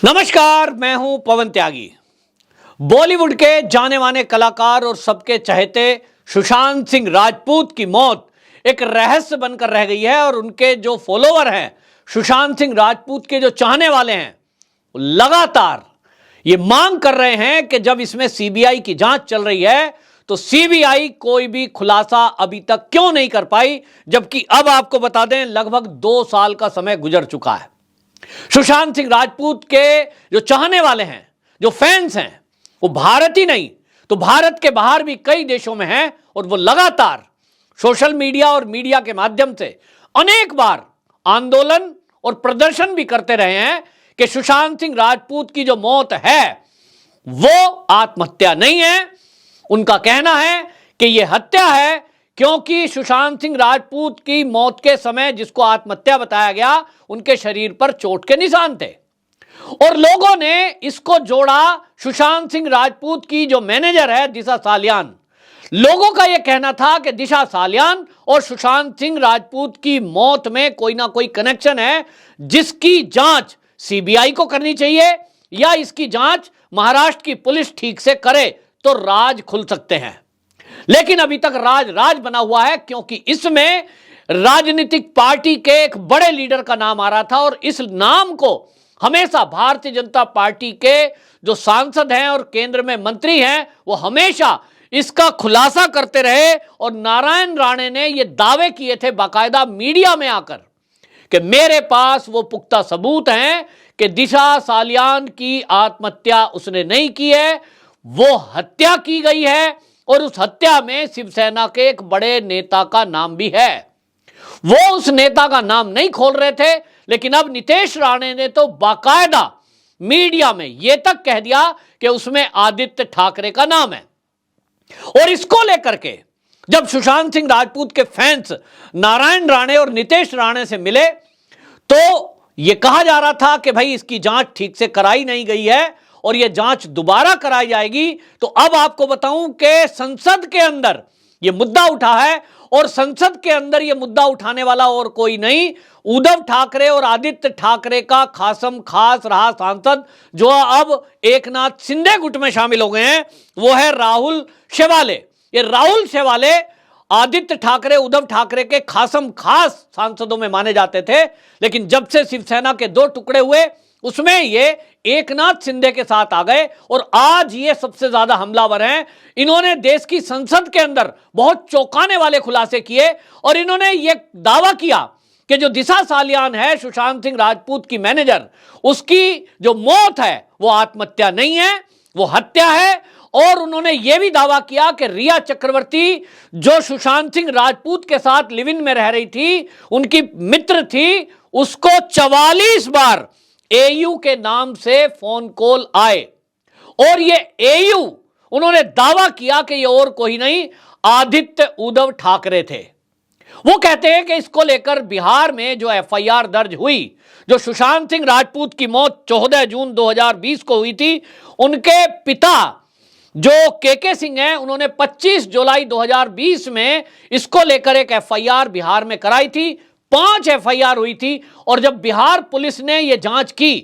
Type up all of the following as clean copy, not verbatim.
नमस्कार, मैं हूं पवन त्यागी। बॉलीवुड के जाने माने कलाकार और सबके चहेते सुशांत सिंह राजपूत की मौत एक रहस्य बनकर रह गई है और उनके जो फॉलोवर हैं, सुशांत सिंह राजपूत के जो चाहने वाले हैं, लगातार ये मांग कर रहे हैं कि जब इसमें सीबीआई की जांच चल रही है तो सीबीआई कोई भी खुलासा अभी तक क्यों नहीं कर पाई, जबकि अब आपको बता दें लगभग 2 साल का समय गुजर चुका है। सुशांत सिंह राजपूत के जो चाहने वाले हैं, जो फैंस हैं, वो भारत ही नहीं तो भारत के बाहर भी कई देशों में हैं और वो लगातार सोशल मीडिया और मीडिया के माध्यम से अनेक बार आंदोलन और प्रदर्शन भी करते रहे हैं कि सुशांत सिंह राजपूत की जो मौत है वो आत्महत्या नहीं है। उनका कहना है कि यह हत्या है क्योंकि सुशांत सिंह राजपूत की मौत के समय जिसको आत्महत्या बताया गया, उनके शरीर पर चोट के निशान थे और लोगों ने इसको जोड़ा सुशांत सिंह राजपूत की जो मैनेजर है दिशा सालियान। लोगों का यह कहना था कि दिशा सालियान और सुशांत सिंह राजपूत की मौत में कोई ना कोई कनेक्शन है, जिसकी जांच सीबीआई को करनी चाहिए या इसकी जांच महाराष्ट्र की पुलिस ठीक से करे तो राज खुल सकते हैं। लेकिन अभी तक राज बना हुआ है क्योंकि इसमें राजनीतिक पार्टी के एक बड़े लीडर का नाम आ रहा था और इस नाम को हमेशा भारतीय जनता पार्टी के जो सांसद हैं और केंद्र में मंत्री हैं वो हमेशा इसका खुलासा करते रहे और नारायण राणे ने ये दावे किए थे बाकायदा मीडिया में आकर कि मेरे पास वो पुख्ता सबूत हैं कि दिशा सालियान की आत्महत्या उसने नहीं की है, वो हत्या की गई है और उस हत्या में शिवसेना के एक बड़े नेता का नाम भी है। वो उस नेता का नाम नहीं खोल रहे थे, लेकिन अब नीतीश राणे ने तो बाकायदा मीडिया में यह तक कह दिया कि उसमें आदित्य ठाकरे का नाम है। और इसको लेकर के जब सुशांत सिंह राजपूत के फैंस नारायण राणे और नीतीश राणे से मिले तो यह कहा जा रहा था कि भाई इसकी जांच ठीक से कराई नहीं गई है और यह जांच दोबारा कराई जाएगी। तो अब आपको बताऊं कि संसद के अंदर यह मुद्दा उठा है और संसद के अंदर यह मुद्दा उठाने वाला और कोई नहीं, उद्धव ठाकरे और आदित्य ठाकरे का खासम खास रहा सांसद जो अब एकनाथ शिंदे गुट में शामिल हो गए हैं, वो है राहुल शेवाले। ये राहुल शेवाले आदित्य ठाकरे, उद्धव ठाकरे के खासम खास सांसदों में माने जाते थे, लेकिन जब से शिवसेना के 2 टुकड़े हुए उसमें ये एकनाथ शिंदे के साथ आ गए और आज ये सबसे ज्यादा हमलावर हैं। इन्होंने देश की संसद के अंदर बहुत चौंकाने वाले खुलासे किए और इन्होंने ये दावा किया कि जो दिशा सालियान है सुशांत सिंह राजपूत की मैनेजर, उसकी जो मौत है वो आत्महत्या नहीं है, वो हत्या है। और उन्होंने यह भी दावा किया कि रिया चक्रवर्ती जो सुशांत सिंह राजपूत के साथ लिव इन में रह रही थी, उनकी मित्र थी, उसको 44 बार एयू के नाम से फोन कॉल आए और ये एयू उन्होंने दावा किया कि ये और कोई नहीं आदित्य उद्धव ठाकरे थे। वो कहते हैं कि इसको लेकर बिहार में जो एफआईआर दर्ज हुई, जो सुशांत सिंह राजपूत की मौत 14 जून 2020 को हुई थी, उनके पिता जो के सिंह हैं उन्होंने 25 जुलाई 2020 में इसको लेकर एक एफआईआर बिहार में कराई थी। 5 एफआईआर हुई थी और जब बिहार पुलिस ने यह जांच की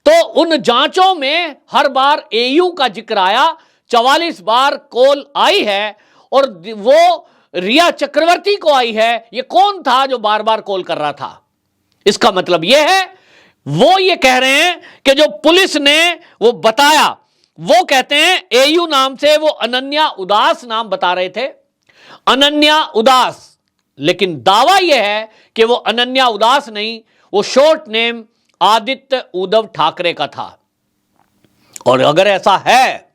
तो उन जांचों में हर बार एयू का जिक्र आया, 44 बार कॉल आई है और वो रिया चक्रवर्ती को आई है। ये कौन था जो बार बार कॉल कर रहा था? इसका मतलब यह है, वो ये कह रहे हैं कि जो पुलिस ने वो बताया, वो कहते हैं एयू नाम से वो अनन्या उदास नाम बता रहे थे, अनन्या उदास, लेकिन दावा यह है कि वो अनन्या उदास नहीं, वो शॉर्ट नेम आदित्य उद्धव ठाकरे का था। और अगर ऐसा है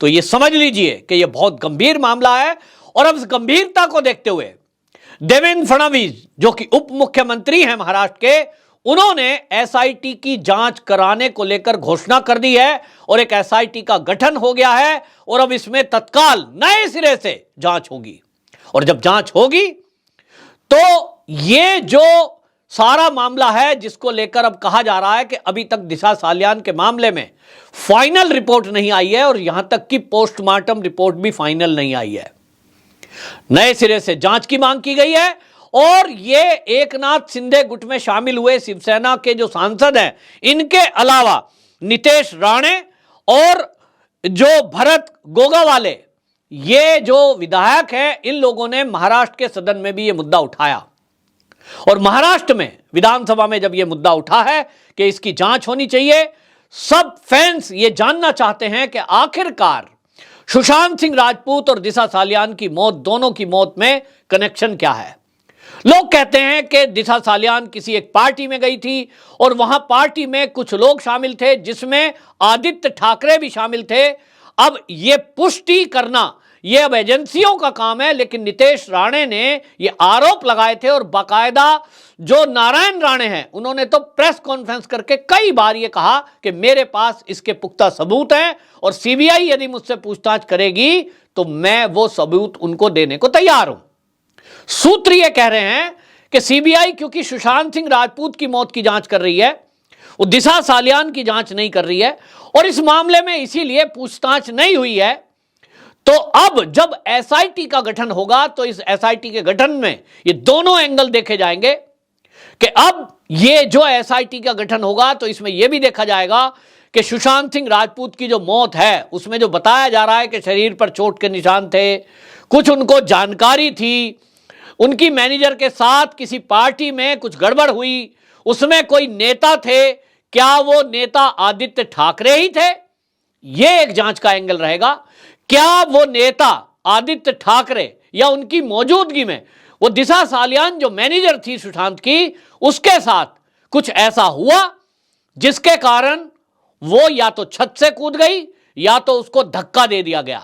तो ये समझ लीजिए कि यह बहुत गंभीर मामला है। और अब इस गंभीरता को देखते हुए देवेंद्र फडणवीस जो कि उप मुख्यमंत्री हैं महाराष्ट्र के, उन्होंने एसआईटी की जांच कराने को लेकर घोषणा कर दी है और एक एसआईटी का गठन हो गया है और अब इसमें तत्काल नए सिरे से जांच होगी। और जब जांच होगी तो ये जो सारा मामला है जिसको लेकर अब कहा जा रहा है कि अभी तक दिशा सालियान के मामले में फाइनल रिपोर्ट नहीं आई है और यहां तक कि पोस्टमार्टम रिपोर्ट भी फाइनल नहीं आई है, नए सिरे से जांच की मांग की गई है। और ये एकनाथ शिंदे गुट में शामिल हुए शिवसेना के जो सांसद हैं, इनके अलावा नितेश राणे और जो भरत गोगावाले, ये जो विधायक हैं, इन लोगों ने महाराष्ट्र के सदन में भी ये मुद्दा उठाया। और महाराष्ट्र में विधानसभा में जब ये मुद्दा उठा है कि इसकी जांच होनी चाहिए, सब फैंस ये जानना चाहते हैं कि आखिरकार सुशांत सिंह राजपूत और दिशा सालियान की मौत, दोनों की मौत में कनेक्शन क्या है। लोग कहते हैं कि दिशा सालियान किसी एक पार्टी में गई थी और वहां पार्टी में कुछ लोग शामिल थे जिसमें आदित्य ठाकरे भी शामिल थे। अब यह पुष्टि करना यह अब एजेंसियों का काम है, लेकिन नितेश राणे ने यह आरोप लगाए थे और बाकायदा जो नारायण राणे हैं उन्होंने तो प्रेस कॉन्फ्रेंस करके कई बार यह कहा कि मेरे पास इसके पुख्ता सबूत हैं और सीबीआई यदि मुझसे पूछताछ करेगी तो मैं वो सबूत उनको देने को तैयार हूं। सूत्र यह कह रहे हैं कि सीबीआई क्योंकि सुशांत सिंह राजपूत की मौत की जांच कर रही है, वो दिशा सालियान की जांच नहीं कर रही है और इस मामले में इसीलिए पूछताछ नहीं हुई है। तो अब जब एसआईटी का गठन होगा तो इस एसआईटी के गठन में ये दोनों एंगल देखे जाएंगे कि अब ये जो एसआईटी का गठन होगा तो इसमें यह भी देखा जाएगा कि सुशांत सिंह राजपूत की जो मौत है उसमें जो बताया जा रहा है कि शरीर पर चोट के निशान थे, कुछ उनको जानकारी थी, उनकी मैनेजर के साथ किसी पार्टी में कुछ गड़बड़ हुई, उसमें कोई नेता थे, क्या वो नेता आदित्य ठाकरे ही थे? यह एक जांच का एंगल रहेगा। क्या वो नेता आदित्य ठाकरे या उनकी मौजूदगी में वो दिशा सालियान जो मैनेजर थी सुशांत की, उसके साथ कुछ ऐसा हुआ जिसके कारण वो या तो छत से कूद गई या तो उसको धक्का दे दिया गया।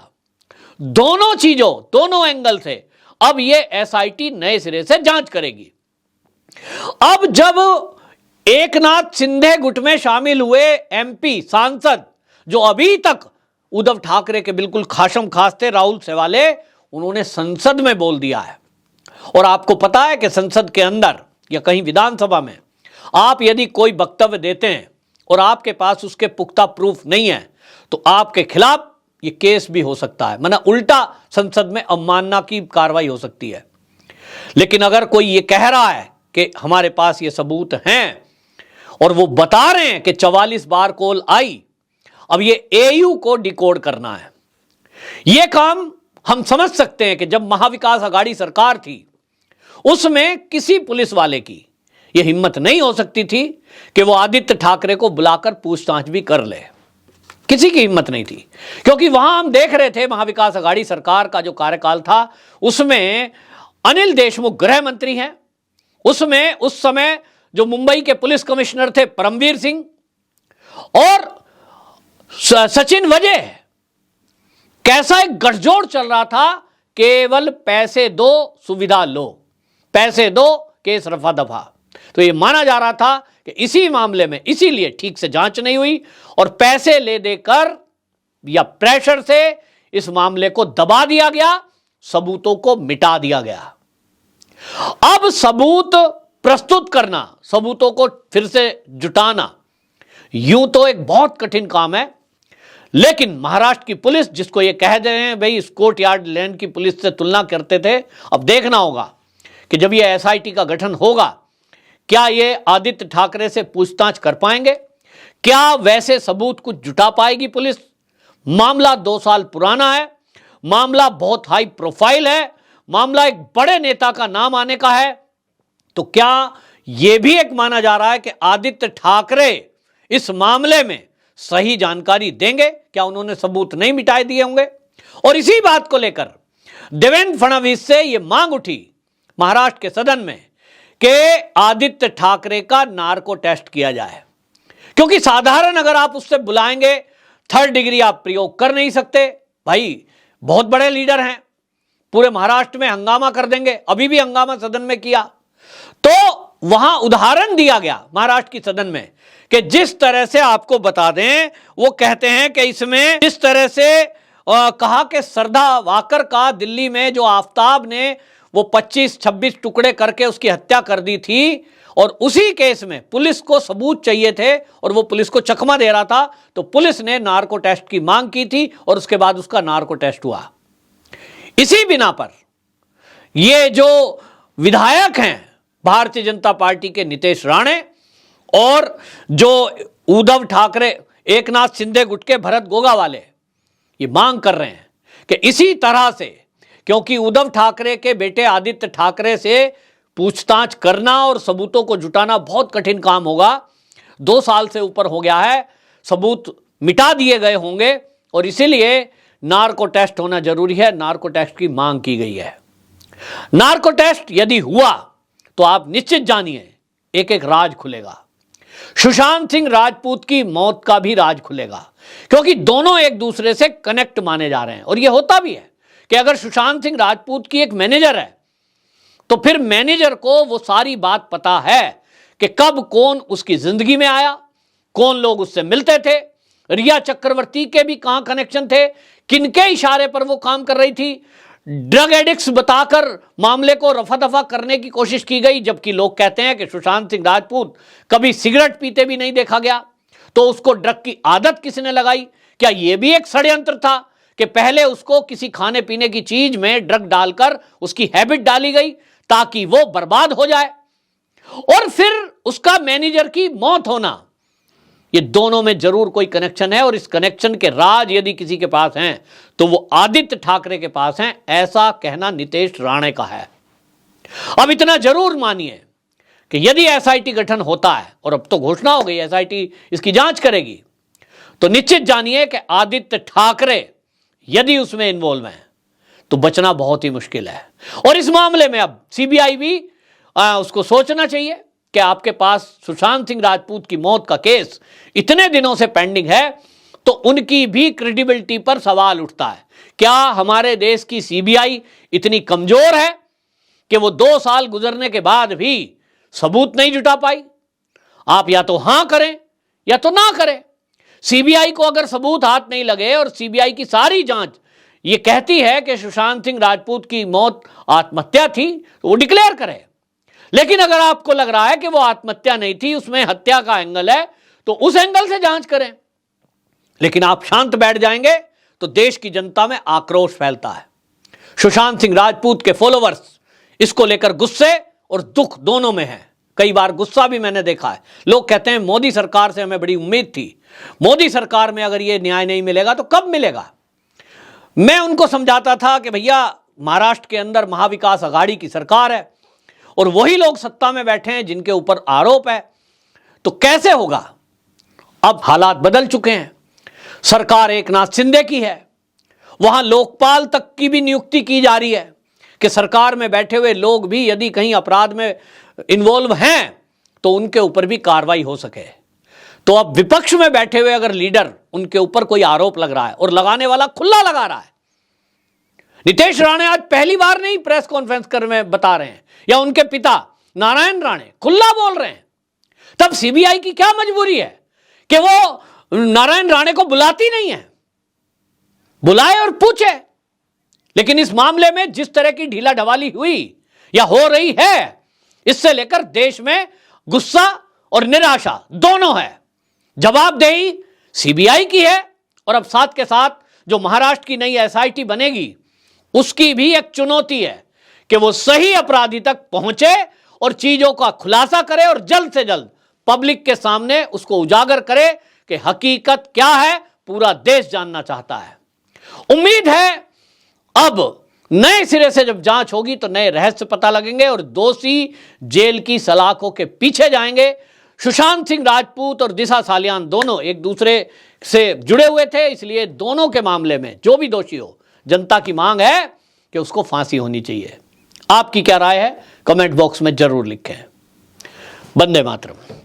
दोनों चीजों, दोनों एंगल से अब ये एसआईटी नए सिरे से जांच करेगी। अब जब एकनाथ शिंदे गुट में शामिल हुए एमपी सांसद जो अभी तक उद्धव ठाकरे के बिल्कुल खासम खास थे, राहुल सेवाले, उन्होंने संसद में बोल दिया है। और आपको पता है कि संसद के अंदर या कहीं विधानसभा में आप यदि कोई वक्तव्य देते हैं और आपके पास उसके पुख्ता प्रूफ नहीं है तो आपके खिलाफ ये केस भी हो सकता है, माना उल्टा संसद में अवमानना की कार्रवाई हो सकती है। लेकिन अगर कोई ये कह रहा है कि हमारे पास ये सबूत हैं और वो बता रहे हैं कि 44 बार कॉल आई, अब ये एयू को डिकोड करना है। ये काम हम समझ सकते हैं कि जब महाविकास अघाड़ी सरकार थी उसमें किसी पुलिस वाले की यह हिम्मत नहीं हो सकती थी कि वो आदित्य ठाकरे को बुलाकर पूछताछ भी कर ले, किसी की हिम्मत नहीं थी। क्योंकि वहां हम देख रहे थे महाविकास अघाड़ी सरकार का जो कार्यकाल था उसमें अनिल देशमुख गृह मंत्री हैं, उसमें उस समय जो मुंबई के पुलिस कमिश्नर थे परमवीर सिंह और सचिन वजह। कैसा एक गठजोड़ चल रहा था, केवल पैसे दो सुविधा लो, पैसे दो केस रफा दफा। तो ये माना जा रहा था कि इसी मामले में इसीलिए ठीक से जांच नहीं हुई और पैसे ले देकर या प्रेशर से इस मामले को दबा दिया गया, सबूतों को मिटा दिया गया। अब सबूत प्रस्तुत करना, सबूतों को फिर से जुटाना, यूं तो एक बहुत कठिन काम है, लेकिन महाराष्ट्र की पुलिस जिसको ये कह रहे हैं भाई स्कॉट यार्ड लैंड की पुलिस से तुलना करते थे, अब देखना होगा कि जब ये एसआईटी का गठन होगा क्या ये आदित्य ठाकरे से पूछताछ कर पाएंगे, क्या वैसे सबूत कुछ जुटा पाएगी पुलिस। मामला 2 साल पुराना है, मामला बहुत हाई प्रोफाइल है, मामला एक बड़े नेता का नाम आने का है। तो क्या यह भी एक माना जा रहा है कि आदित्य ठाकरे इस मामले में सही जानकारी देंगे, क्या उन्होंने सबूत नहीं मिटाए दिए होंगे। और इसी बात को लेकर देवेंद्र फडणवीस से यह मांग उठी महाराष्ट्र के सदन में कि आदित्य ठाकरे का नार्को टेस्ट किया जाए, क्योंकि साधारण अगर आप उससे बुलाएंगे 3rd डिग्री आप प्रयोग कर नहीं सकते। भाई बहुत बड़े लीडर हैं, पूरे महाराष्ट्र में हंगामा कर देंगे, अभी भी हंगामा सदन में किया। तो वहां उदाहरण दिया गया महाराष्ट्र की सदन में कि जिस तरह से आपको बता दें, वो कहते हैं कि इसमें जिस तरह से कहा कि श्रद्धा वाकर का दिल्ली में जो आफ्ताब ने वो 25-26 टुकड़े करके उसकी हत्या कर दी थी और उसी केस में पुलिस को सबूत चाहिए थे और वो पुलिस को चकमा दे रहा था, तो पुलिस ने नार्को टेस्ट की मांग की थी और उसके बाद उसका नार्को टेस्ट हुआ। इसी बिना पर ये जो विधायक हैं भारतीय जनता पार्टी के नितेश राणे और जो उद्धव ठाकरे, एकनाथ शिंदे गुट के भरत गोगा वाले ये मांग कर रहे हैं कि इसी तरह से, क्योंकि उद्धव ठाकरे के बेटे आदित्य ठाकरे से पूछताछ करना और सबूतों को जुटाना बहुत कठिन काम होगा। 2 साल से ऊपर हो गया है, सबूत मिटा दिए गए होंगे और इसीलिए नार्को टेस्ट होना जरूरी है। नार्को टेस्ट की मांग की गई है। नार्को टेस्ट यदि हुआ तो आप निश्चित जानिए एक एक राज खुलेगा। सुशांत सिंह राजपूत की मौत का भी राज खुलेगा, क्योंकि दोनों एक दूसरे से कनेक्ट माने जा रहे हैं। और यह होता भी है कि अगर सुशांत सिंह राजपूत की एक मैनेजर है तो फिर मैनेजर को वो सारी बात पता है कि कब कौन उसकी जिंदगी में आया, कौन लोग उससे मिलते थे, रिया चक्रवर्ती के भी कहां कनेक्शन थे, किनके इशारे पर वो काम कर रही थी। ड्रग एडिक्ट्स बताकर मामले को रफा दफा करने की कोशिश की गई, जबकि लोग कहते हैं कि सुशांत सिंह राजपूत कभी सिगरेट पीते भी नहीं देखा गया। तो उसको ड्रग की आदत किसने लगाई? क्या यह भी एक षड्यंत्र था कि पहले उसको किसी खाने पीने की चीज में ड्रग डालकर उसकी हैबिट डाली गई ताकि वो बर्बाद हो जाए, और फिर उसका मैनेजर की मौत होना? ये दोनों में जरूर कोई कनेक्शन है, और इस कनेक्शन के राज यदि किसी के पास हैं तो वो आदित्य ठाकरे के पास हैं, ऐसा कहना नीतीश राणे का है। अब इतना जरूर मानिए कि यदि एसआईटी गठन होता है, और अब तो घोषणा हो गई एसआईटी इसकी जांच करेगी, तो निश्चित जानिए कि आदित्य ठाकरे यदि उसमें इन्वॉल्व हैं तो बचना बहुत ही मुश्किल है। और इस मामले में अब सीबीआई भी उसको सोचना चाहिए कि आपके पास सुशांत सिंह राजपूत की मौत का केस इतने दिनों से पेंडिंग है, तो उनकी भी क्रेडिबिलिटी पर सवाल उठता है। क्या हमारे देश की सीबीआई इतनी कमजोर है कि वो 2 साल गुजरने के बाद भी सबूत नहीं जुटा पाई? आप या तो हां करें या तो ना करें। सीबीआई को अगर सबूत हाथ नहीं लगे और सीबीआई की सारी जांच ये कहती है कि सुशांत सिंह राजपूत की मौत आत्महत्या थी, तो वो डिक्लेयर करे। लेकिन अगर आपको लग रहा है कि वो आत्महत्या नहीं थी, उसमें हत्या का एंगल है, तो उस एंगल से जांच करें। लेकिन आप शांत बैठ जाएंगे तो देश की जनता में आक्रोश फैलता है। सुशांत सिंह राजपूत के फॉलोअर्स इसको लेकर गुस्से और दुख दोनों में है। कई बार गुस्सा भी मैंने देखा है। लोग कहते हैं मोदी सरकार से हमें बड़ी उम्मीद थी, मोदी सरकार में अगर ये न्याय नहीं मिलेगा तो कब मिलेगा? मैं उनको समझाता था कि भैया महाराष्ट्र के अंदर महाविकास आघाड़ी की सरकार है और वही लोग सत्ता में बैठे हैं जिनके ऊपर आरोप है, तो कैसे होगा? अब हालात बदल चुके हैं। सरकार एकनाथ शिंदे की है, वहां लोकपाल तक की भी नियुक्ति की जा रही है कि सरकार में बैठे हुए लोग भी यदि कहीं अपराध में इन्वॉल्व हैं तो उनके ऊपर भी कार्रवाई हो सके। तो अब विपक्ष में बैठे हुए अगर लीडर, उनके ऊपर कोई आरोप लग रहा है और लगाने वाला खुला लगा रहा है, नीतीश राणे आज पहली बार नहीं प्रेस कॉन्फ्रेंस कर में बता रहे हैं, या उनके पिता नारायण राणे खुला बोल रहे हैं, तब सीबीआई की क्या मजबूरी है कि वो नारायण राणे को बुलाती नहीं है? बुलाए और पूछे। लेकिन इस मामले में जिस तरह की ढीला ढवाली हुई या हो रही है, इससे लेकर देश में गुस्सा और निराशा दोनों है। जवाबदेही सीबीआई की है, और अब साथ के साथ जो महाराष्ट्र की नई एसआईटी बनेगी उसकी भी एक चुनौती है कि वो सही अपराधी तक पहुंचे और चीजों का खुलासा करे और जल्द से जल्द पब्लिक के सामने उसको उजागर करे कि हकीकत क्या है। पूरा देश जानना चाहता है। उम्मीद है अब नए सिरे से जब जांच होगी तो नए रहस्य पता लगेंगे और दोषी जेल की सलाखों के पीछे जाएंगे। सुशांत सिंह राजपूत और दिशा सालियान दोनों एक दूसरे से जुड़े हुए थे, इसलिए दोनों के मामले में जो भी दोषी हो, जनता की मांग है कि उसको फांसी होनी चाहिए। आपकी क्या राय है? कमेंट बॉक्स में जरूर लिखें। वंदे मातरम।